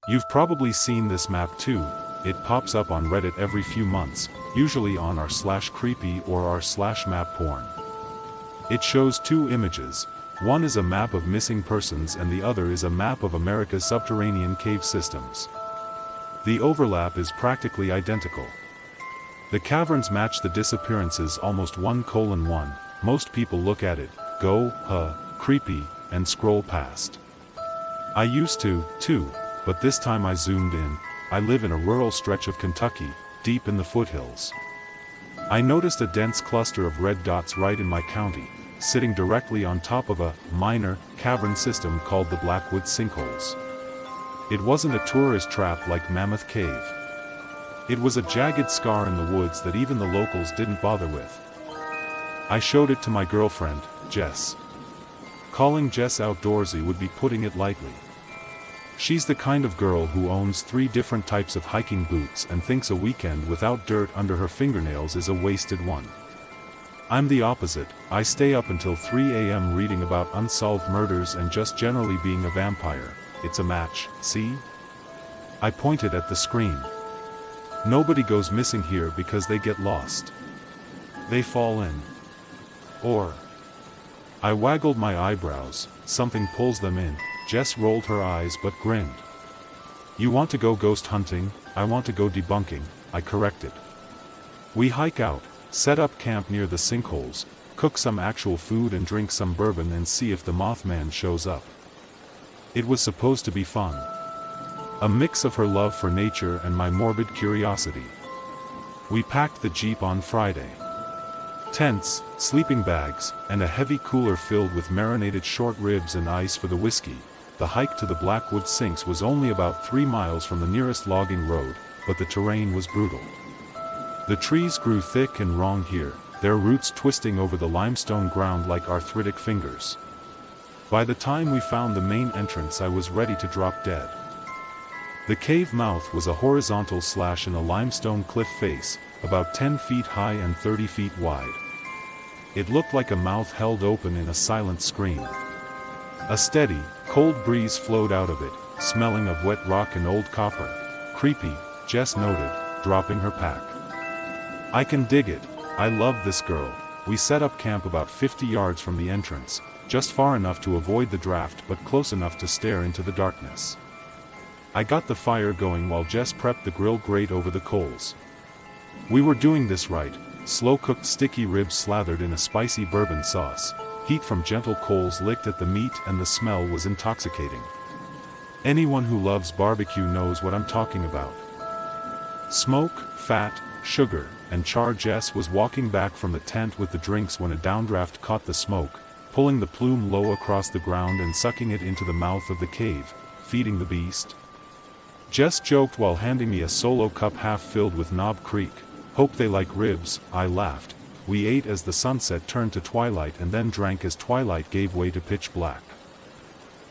You've probably seen this map too. It pops up on Reddit every few months, usually on r/creepy or r/map porn. It shows two images. One is a map of missing persons and the other is a map of America's subterranean cave systems. The overlap is practically identical. The caverns match the disappearances almost 1:1. Most people look at it, go, creepy, and scroll past. I used to, too, but this time I zoomed in. I live in a rural stretch of Kentucky, deep in the foothills. I noticed a dense cluster of red dots right in my county, sitting directly on top of a minor cavern system called the Blackwood Sinkholes. It wasn't a tourist trap like Mammoth Cave. It was a jagged scar in the woods that even the locals didn't bother with. I showed it to my girlfriend, Jess. Calling Jess outdoorsy would be putting it lightly. She's the kind of girl who owns 3 different types of hiking boots and thinks a weekend without dirt under her fingernails is a wasted one. I'm the opposite. I stay up until 3 a.m. reading about unsolved murders and just generally being a vampire. It's a match, see? I pointed at the screen. Nobody goes missing here because they get lost. They fall in. Or. I waggled my eyebrows. Something pulls them in. Jess rolled her eyes but grinned. You want to go ghost hunting, I want to go debunking, I corrected. We hike out, set up camp near the sinkholes, cook some actual food and drink some bourbon and see if the Mothman shows up. It was supposed to be fun. A mix of her love for nature and my morbid curiosity. We packed the Jeep on Friday. Tents, sleeping bags, and a heavy cooler filled with marinated short ribs and ice for the whiskey. The hike to the Blackwood Sinks was only about 3 miles from the nearest logging road, but the terrain was brutal. The trees grew thick and wrong here, their roots twisting over the limestone ground like arthritic fingers. By the time we found the main entrance I was ready to drop dead. The cave mouth was a horizontal slash in a limestone cliff face, about 10 feet high and 30 feet wide. It looked like a mouth held open in a silent scream. A steady, cold breeze flowed out of it, smelling of wet rock and old copper. Creepy, Jess noted, dropping her pack. I can dig it. I love this girl. We set up camp about 50 yards from the entrance, just far enough to avoid the draft but close enough to stare into the darkness. I got the fire going while Jess prepped the grill grate over the coals. We were doing this right, slow-cooked sticky ribs slathered in a spicy bourbon sauce. Heat from gentle coals licked at the meat and the smell was intoxicating. Anyone who loves barbecue knows what I'm talking about. Smoke, fat, sugar, and char. Jess was walking back from the tent with the drinks when a downdraft caught the smoke, pulling the plume low across the ground and sucking it into the mouth of the cave, feeding the beast. Jess joked while handing me a solo cup half filled with Knob Creek. Hope they like ribs, I laughed. We ate as the sunset turned to twilight and then drank as twilight gave way to pitch black.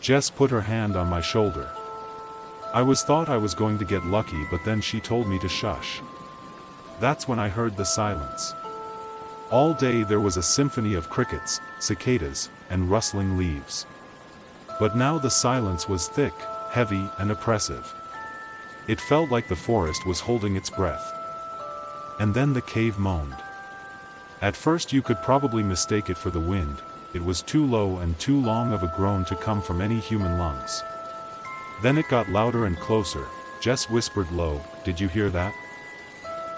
Jess put her hand on my shoulder. I thought I was going to get lucky but then she told me to shush. That's when I heard the silence. All day there was a symphony of crickets, cicadas, and rustling leaves. But now the silence was thick, heavy, and oppressive. It felt like the forest was holding its breath. And then the cave moaned. At first you could probably mistake it for the wind. It was too low and too long of a groan to come from any human lungs. Then it got louder and closer. Jess whispered low, "Did you hear that?"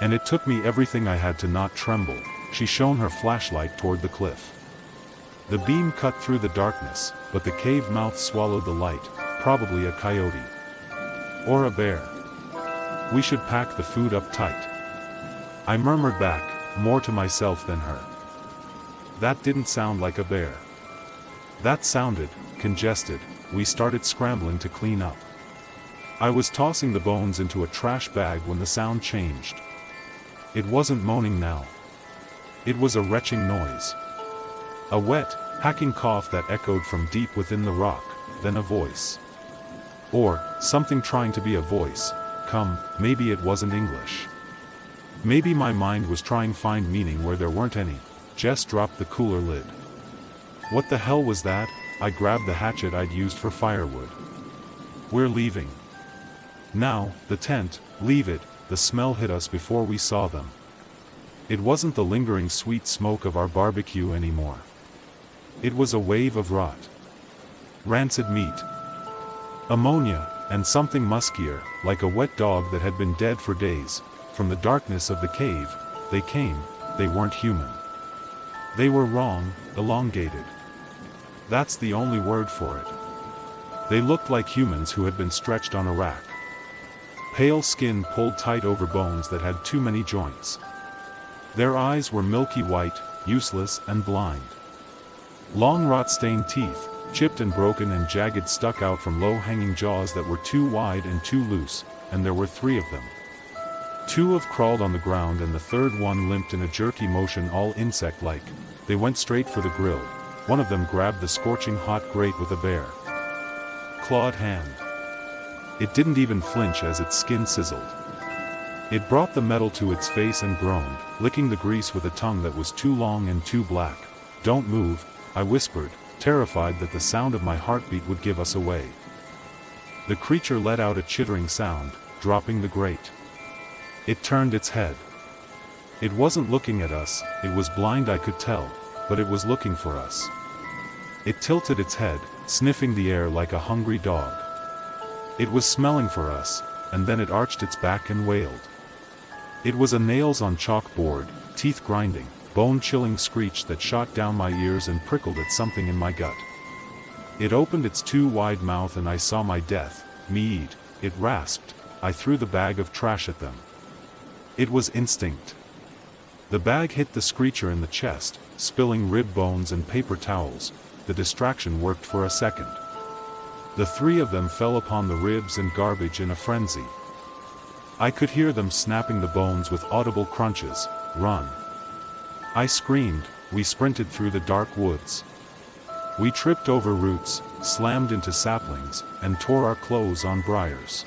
And it took me everything I had to not tremble. She shone her flashlight toward the cliff. The beam cut through the darkness, but the cave mouth swallowed the light, probably a coyote. Or a bear. We should pack the food up tight. I murmured back, more to myself than her. That didn't sound like a bear. That sounded congested. We started scrambling to clean up. I was tossing the bones into a trash bag when the sound changed. It wasn't moaning now. It was a retching noise. A wet, hacking cough that echoed from deep within the rock, then a voice. Or, something trying to be a voice, come, maybe it wasn't English. Maybe my mind was trying to find meaning where there weren't any. Jess dropped the cooler lid. What the hell was that? I grabbed the hatchet I'd used for firewood. We're leaving. Now, the tent, leave it, the smell hit us before we saw them. It wasn't the lingering sweet smoke of our barbecue anymore. It was a wave of rot. Rancid meat. Ammonia, and something muskier, like a wet dog that had been dead for days. From the darkness of the cave, they came. They weren't human. They were wrong, elongated. That's the only word for it. They looked like humans who had been stretched on a rack. Pale skin pulled tight over bones that had too many joints. Their eyes were milky white, useless and blind. Long rot-stained teeth, chipped and broken and jagged, stuck out from low-hanging jaws that were too wide and too loose, and there were 3 of them. 2 have crawled on the ground and the third one limped in a jerky motion, all insect-like. They went straight for the grill. One of them grabbed the scorching hot grate with a bare, clawed hand. It didn't even flinch as its skin sizzled. It brought the metal to its face and groaned, licking the grease with a tongue that was too long and too black. "Don't move," I whispered, terrified that the sound of my heartbeat would give us away. The creature let out a chittering sound, dropping the grate. It turned its head. It wasn't looking at us, it was blind, I could tell, but it was looking for us. It tilted its head, sniffing the air like a hungry dog. It was smelling for us, and then it arched its back and wailed. It was a nails-on-chalkboard, teeth-grinding, bone-chilling screech that shot down my ears and prickled at something in my gut. It opened its too wide mouth and I saw my death, me eat. It rasped. I threw the bag of trash at them. It was instinct. The bag hit the screecher in the chest, spilling rib bones and paper towels. The distraction worked for a second. The 3 of them fell upon the ribs and garbage in a frenzy. I could hear them snapping the bones with audible crunches. "Run!" I screamed. We sprinted through the dark woods. We tripped over roots, slammed into saplings, and tore our clothes on briars.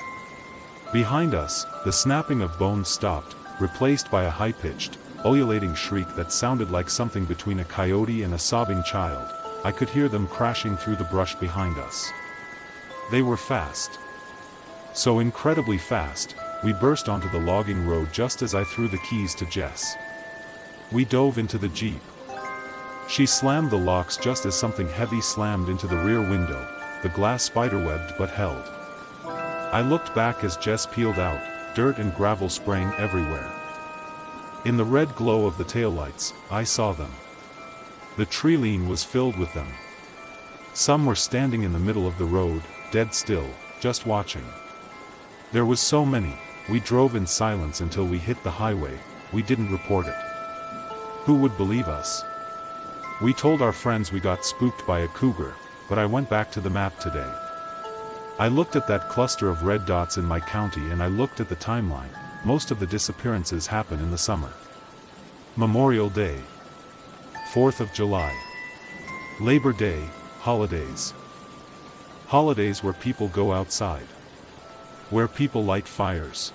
Behind us, the snapping of bones stopped, replaced by a high-pitched, ululating shriek that sounded like something between a coyote and a sobbing child. I could hear them crashing through the brush behind us. They were fast. So incredibly fast, we burst onto the logging road just as I threw the keys to Jess. We dove into the Jeep. She slammed the locks just as something heavy slammed into the rear window, the glass spiderwebbed but held. I looked back as Jess peeled out, dirt and gravel spraying everywhere. In the red glow of the taillights, I saw them. The tree lane was filled with them. Some were standing in the middle of the road, dead still, just watching. There was so many. We drove in silence until we hit the highway. We didn't report it. Who would believe us? We told our friends we got spooked by a cougar, but I went back to the map today. I looked at that cluster of red dots in my county and I looked at the timeline. Most of the disappearances happen in the summer. Memorial Day, 4th of July, Labor Day, holidays. Holidays where people go outside. Where people light fires.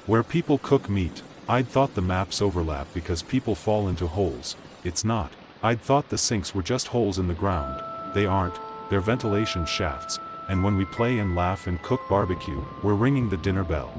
Where people cook meat. I'd thought the maps overlap because people fall into holes. It's not. I'd thought the sinks were just holes in the ground. They aren't. They're ventilation shafts. And when we play and laugh and cook barbecue, we're ringing the dinner bell.